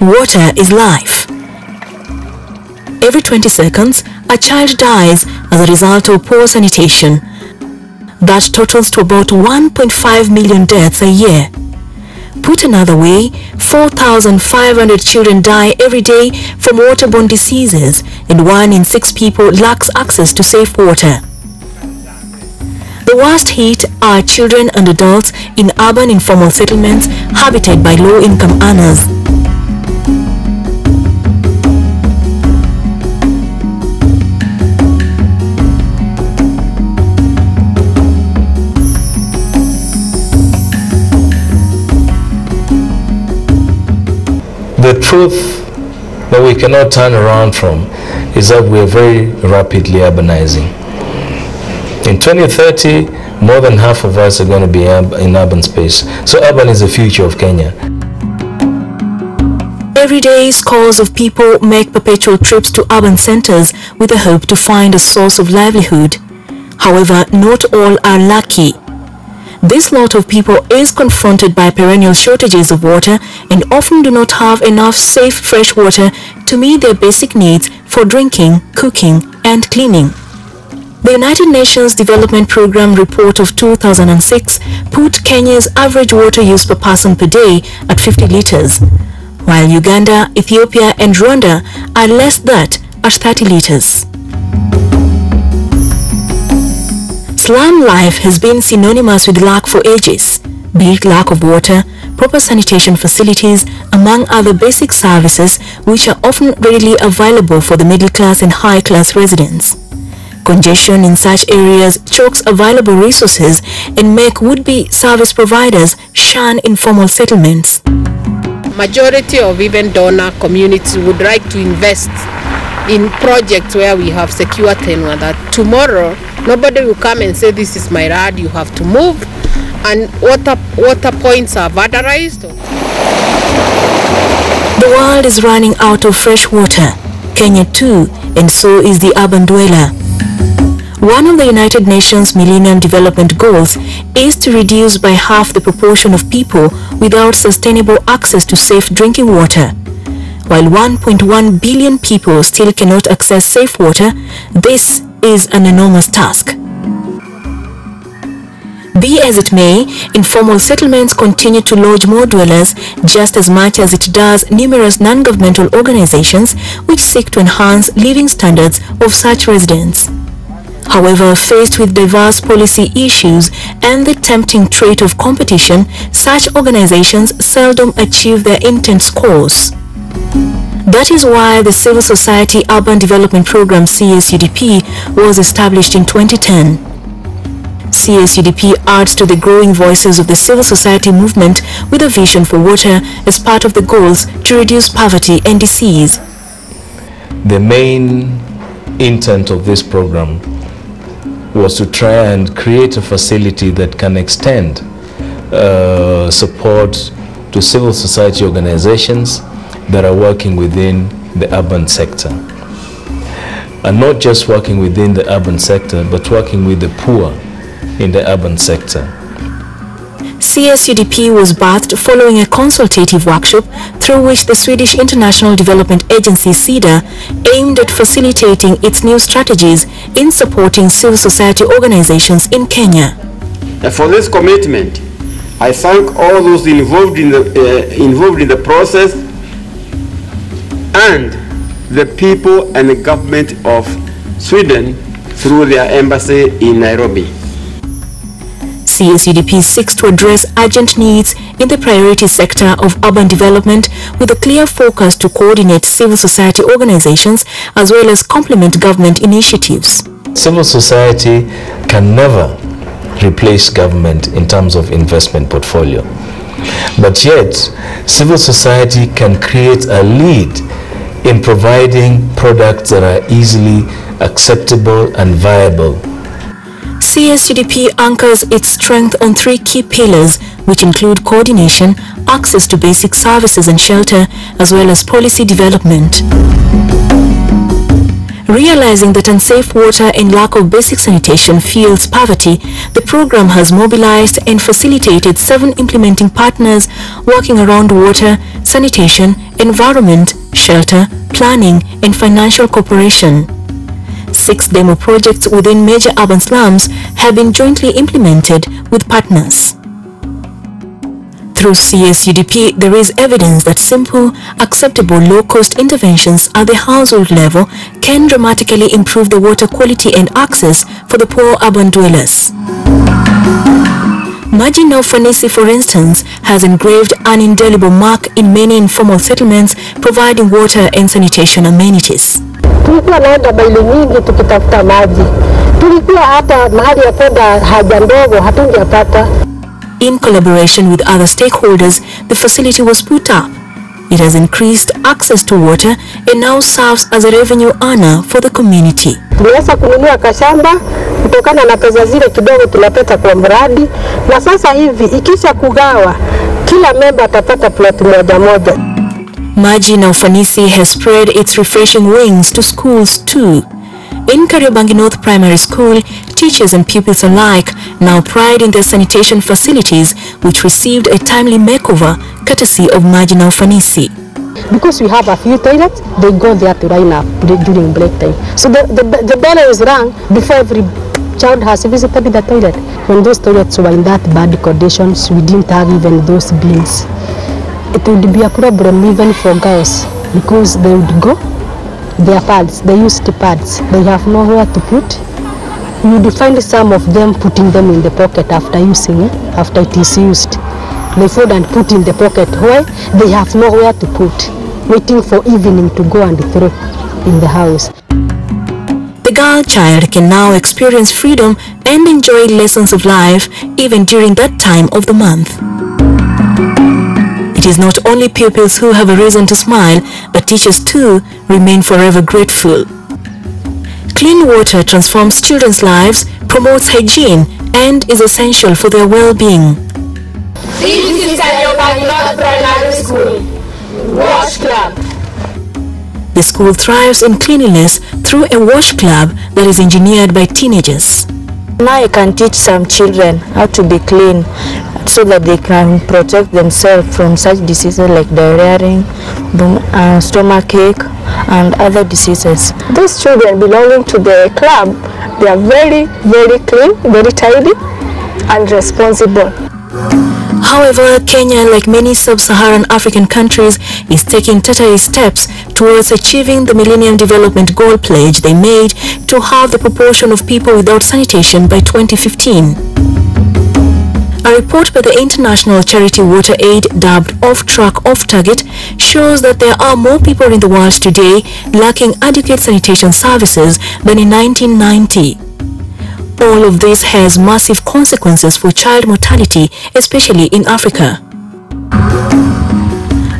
Water is life. Every 20 seconds, a child dies as a result of poor sanitation. That totals to about 1.5 million deaths a year. Put another way, 4,500 children die every day from waterborne diseases, and 1 in 6 people lacks access to safe water. The worst hit are children and adults in urban informal settlements habited by low-income earners. The truth that we cannot turn around from is that we are very rapidly urbanizing. In 2030, more than half of us are going to be in urban space. So urban is the future of Kenya. Every day, scores of people make perpetual trips to urban centers with the hope to find a source of livelihood. However, not all are lucky. This lot of people is confronted by perennial shortages of water and often do not have enough safe fresh water to meet their basic needs for drinking, cooking, and cleaning. The United Nations Development Programme report of 2006 put Kenya's average water use per person per day at 50 liters, while Uganda, Ethiopia, and Rwanda are less that at 30 liters. Slum life has been synonymous with lack for ages, be it lack of water, proper sanitation facilities, among other basic services which are often readily available for the middle class and high class residents. Congestion in such areas chokes available resources and make would-be service providers shun informal settlements. Majority of even donor communities would like to invest in projects where we have secure tenure, that tomorrow nobody will come and say, this is my rad, you have to move, and water points are valorized. The world is running out of fresh water, Kenya too, and so is the urban dweller. One of the United Nations Millennium Development Goals is to reduce by half the proportion of people without sustainable access to safe drinking water. While 1.1 billion people still cannot access safe water, this is an enormous task. Be as it may, informal settlements continue to lodge more dwellers just as much as it does numerous non-governmental organizations which seek to enhance living standards of such residents. However, faced with diverse policy issues and the tempting trait of competition, such organizations seldom achieve their intent scores. That is why the Civil Society Urban Development Program CSUDP was established in 2010. CSUDP adds to the growing voices of the civil society movement with a vision for water as part of the goals to reduce poverty and disease. The main intent of this program was to try and create a facility that can extend support to civil society organizations that are working within the urban sector. And not just working within the urban sector, but working with the poor in the urban sector. CSUDP was birthed following a consultative workshop through which the Swedish International Development Agency SIDA aimed at facilitating its new strategies in supporting civil society organizations in Kenya. For this commitment, I thank all those involved in the process and the people and the government of Sweden through their embassy in Nairobi. CSUDP seeks to address urgent needs in the priority sector of urban development with a clear focus to coordinate civil society organizations as well as complement government initiatives. Civil society can never replace government in terms of investment portfolio. But yet, civil society can create a lead in providing products that are easily acceptable and viable. CSUDP anchors its strength on 3 key pillars, which include coordination, access to basic services and shelter, as well as policy development. Realizing that unsafe water and lack of basic sanitation fuels poverty, the program has mobilized and facilitated 7 implementing partners working around water, sanitation, environment, shelter, planning, and financial cooperation. 6 demo projects within major urban slums have been jointly implemented with partners. Through CSUDP, there is evidence that simple, acceptable, low-cost interventions at the household level can dramatically improve the water quality and access for the poor urban dwellers. Maji na Ufanisi, for instance, has engraved an indelible mark in many informal settlements providing water and sanitation amenities. Tulikuwa naenda baili nyingi tukitafuta maji. Tulikuwa hata mahali ya kwenda haja ndogo hatungepata. In collaboration with other stakeholders, the facility was put up. It has increased access to water and now serves as a revenue earner for the community. Tuliweza kununua kashamba kutokana na pesa zile kidogo tunapata kwa mradi, na sasa hivi ikisha kugawa kila member atapata plot moja moja. Maji na Ufanisi has spread its refreshing wings to schools too. In Kariobangi North Primary School, teachers and pupils alike now pride in their sanitation facilities, which received a timely makeover courtesy of Maji na Ufanisi. Because we have a few toilets, they go there to line up during break time. So the bell is rung before every child has visited the toilet. When those toilets were in that bad conditions, we didn't have even those bins. It would be a problem even for girls because they would go, their pads, they used pads, they have nowhere to put. You would find some of them putting them in the pocket after using it, after it is used. They fold and put in the pocket where they have nowhere to put, waiting for evening to go and throw in the house. The girl child can now experience freedom and enjoy lessons of life even during that time of the month. It is not only pupils who have a reason to smile, but teachers too remain forever grateful. Clean water transforms children's lives, promotes hygiene, and is essential for their well-being. This is Kariobangi North Primary School Wash Club. The school thrives in cleanliness through a wash club that is engineered by teenagers. Now I can teach some children how to be clean so that they can protect themselves from such diseases like diarrhea, stomachache, and other diseases. Those children belonging to the club, they are very, very clean, very tidy and responsible. However, Kenya, like many sub-Saharan African countries, is taking tentative steps towards achieving the Millennium Development Goal pledge they made to halve the proportion of people without sanitation by 2015. A report by the international charity Water Aid, dubbed Off Track, Off Target, shows that there are more people in the world today lacking adequate sanitation services than in 1990. All of this has massive consequences for child mortality, especially in Africa.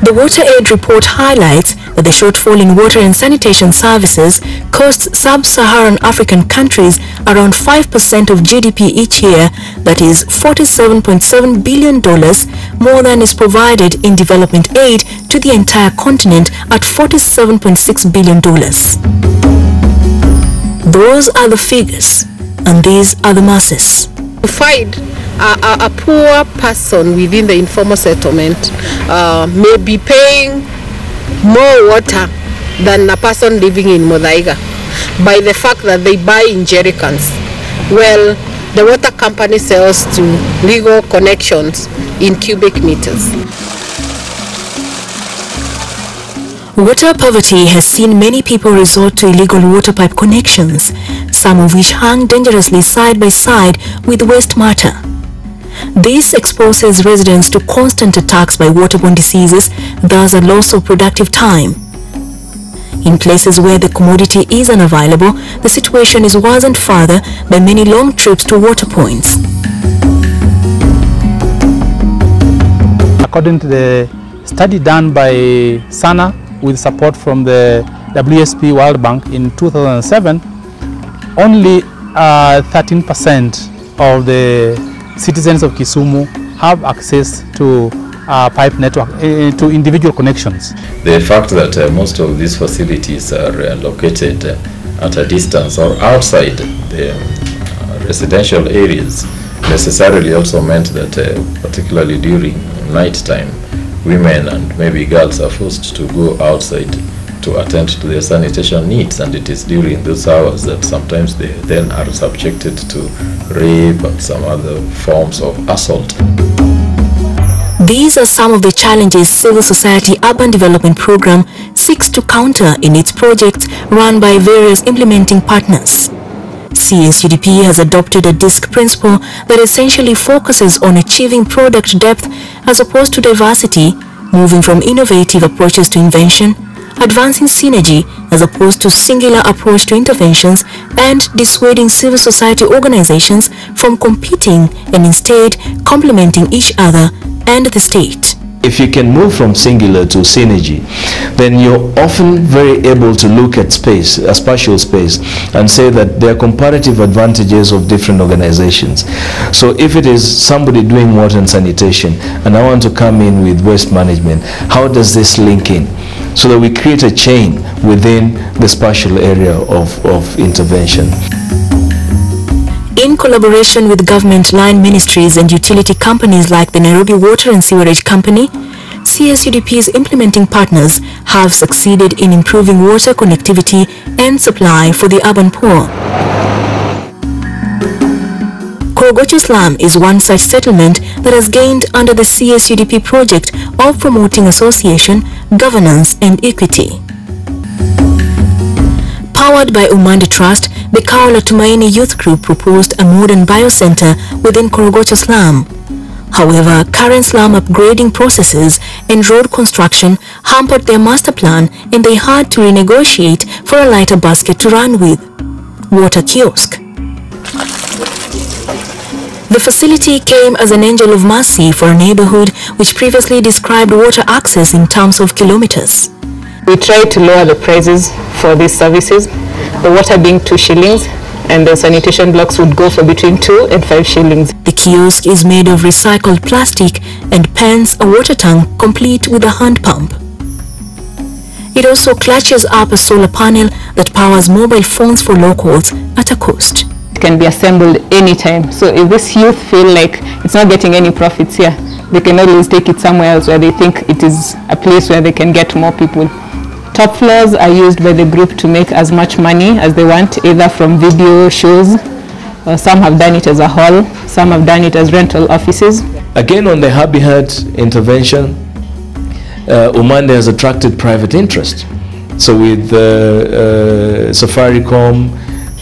The Water Aid report highlights that the shortfall in water and sanitation services costs sub-Saharan African countries around 5% of GDP each year, that is $47.7 billion, more than is provided in development aid to the entire continent at $47.6 billion. Those are the figures. And these are the masses. To find a poor person within the informal settlement may be paying more water than a person living in Muthaiga by the fact that they buy in jerrycans. Well, the water company sells to legal connections in cubic meters. Water poverty has seen many people resort to illegal water pipe connections, some of which hang dangerously side by side with waste matter. This exposes residents to constant attacks by waterborne diseases, thus a loss of productive time. In places where the commodity is unavailable, the situation is worsened further by many long trips to water points. According to the study done by SANA with support from the WSP World Bank in 2007, only 13% of the citizens of Kisumu have access to pipe network, to individual connections. The fact that most of these facilities are located at a distance or outside the residential areas necessarily also meant that particularly during night time, women and maybe girls are forced to go outside to attend to their sanitation needs, and it is during those hours that sometimes they then are subjected to rape and some other forms of assault. These are some of the challenges Civil Society Urban Development Program seeks to counter in its projects run by various implementing partners. CSUDP has adopted a DISC principle that essentially focuses on achieving product depth as opposed to diversity, moving from innovative approaches to invention, advancing synergy as opposed to singular approach to interventions, and dissuading civil society organizations from competing and instead complementing each other and the state. If you can move from singular to synergy, then you're often very able to look at space, a spatial space, and say that there are comparative advantages of different organizations. So if it is somebody doing water and sanitation, and I want to come in with waste management, how does this link in? So that we create a chain within the spatial area of intervention. In collaboration with government line ministries and utility companies like the Nairobi Water and Sewerage Company, CSUDP's implementing partners have succeeded in improving water connectivity and supply for the urban poor. Korogocho Slum is one such settlement that has gained under the CSUDP project of promoting association, governance and equity. Powered by Umande Trust, the Kaola Tumaini Youth Group proposed a modern biocenter within Korogocho Slum. However, current slum upgrading processes and road construction hampered their master plan, and they had to renegotiate for a lighter basket to run with: water kiosk. The facility came as an angel of mercy for a neighborhood which previously described water access in terms of kilometers. We tried to lower the prices for these services, the water being 2 shillings, and the sanitation blocks would go for between 2 and 5 shillings. The kiosk is made of recycled plastic and pans a water tank complete with a hand pump. It also clutches up a solar panel that powers mobile phones for locals at a cost. It can be assembled anytime, so if this youth feel like it's not getting any profits here, they can always take it somewhere else where they think it is a place where they can get more people. Top floors are used by the group to make as much money as they want, either from video shows, or some have done it as a hall, some have done it as rental offices. Again, on the Habitat intervention, Umande has attracted private interest. So with Safaricom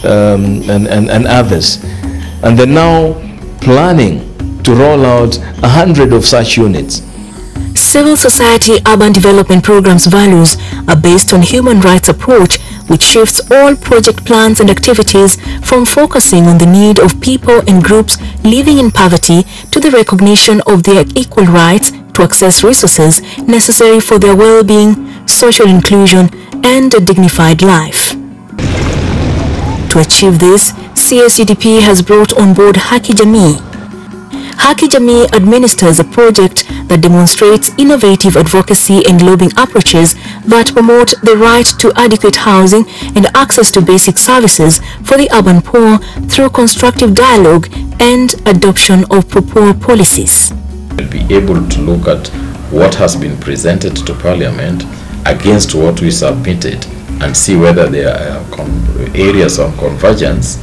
and others, and they're now planning to roll out 100 of such units. Civil Society Urban Development Program's values are based on human rights approach, which shifts all project plans and activities from focusing on the need of people and groups living in poverty to the recognition of their equal rights to access resources necessary for their well-being, social inclusion, and a dignified life. To achieve this, CSUDP has brought on board Haki Jamii. Haki Jamii administers a project that demonstrates innovative advocacy and lobbying approaches that promote the right to adequate housing and access to basic services for the urban poor through constructive dialogue and adoption of proposed policies. We'll be able to look at what has been presented to Parliament against what we submitted and see whether there are areas of convergence,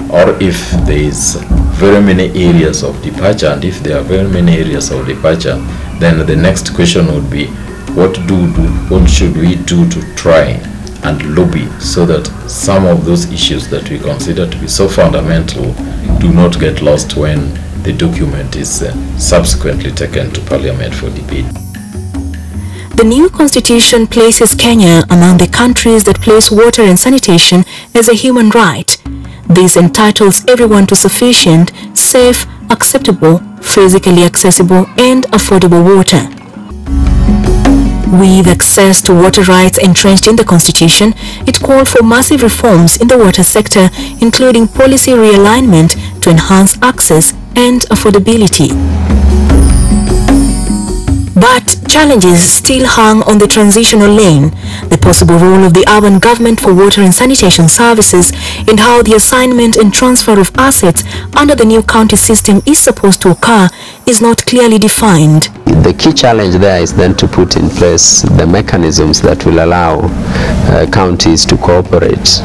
or if there is very many areas of departure, and if there are very many areas of departure, then the next question would be, what should we do to try and lobby so that some of those issues that we consider to be so fundamental do not get lost when the document is subsequently taken to Parliament for debate. The new constitution places Kenya among the countries that place water and sanitation as a human right. This entitles everyone to sufficient, safe, acceptable, physically accessible and affordable water. With access to water rights entrenched in the constitution, it called for massive reforms in the water sector, including policy realignment to enhance access and affordability. But challenges still hang on the transitional lane, the possible role of the urban government for water and sanitation services, and how the assignment and transfer of assets under the new county system is supposed to occur is not clearly defined. The key challenge there is then to put in place the mechanisms that will allow counties to cooperate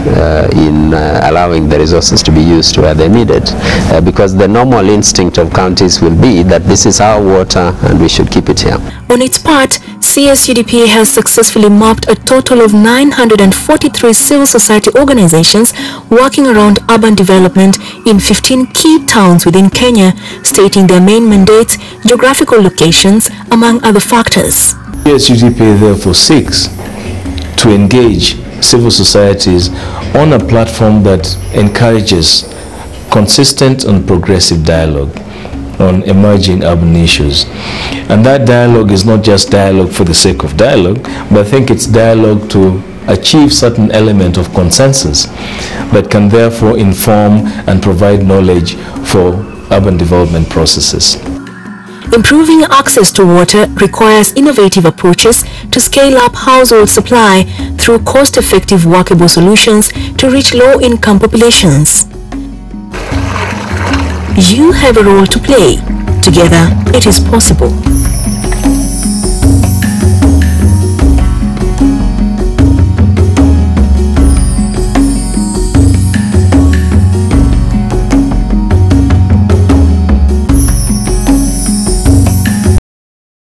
in allowing the resources to be used where they're needed, because the normal instinct of counties will be that this is our water and we should keep it here. On its part, CSUDP has successfully mapped a total of 943 civil society organizations working around urban development in 15 key towns within Kenya, stating their main mandates, geographical locations, among other factors. CSUDP therefore seeks to engage civil societies on a platform that encourages consistent and progressive dialogue on emerging urban issues. And that dialogue is not just dialogue for the sake of dialogue, but I think it's dialogue to achieve certain element of consensus that can therefore inform and provide knowledge for urban development processes. Improving access to water requires innovative approaches to scale up household supply through cost-effective workable solutions to reach low-income populations. You have a role to play. Together, it is possible.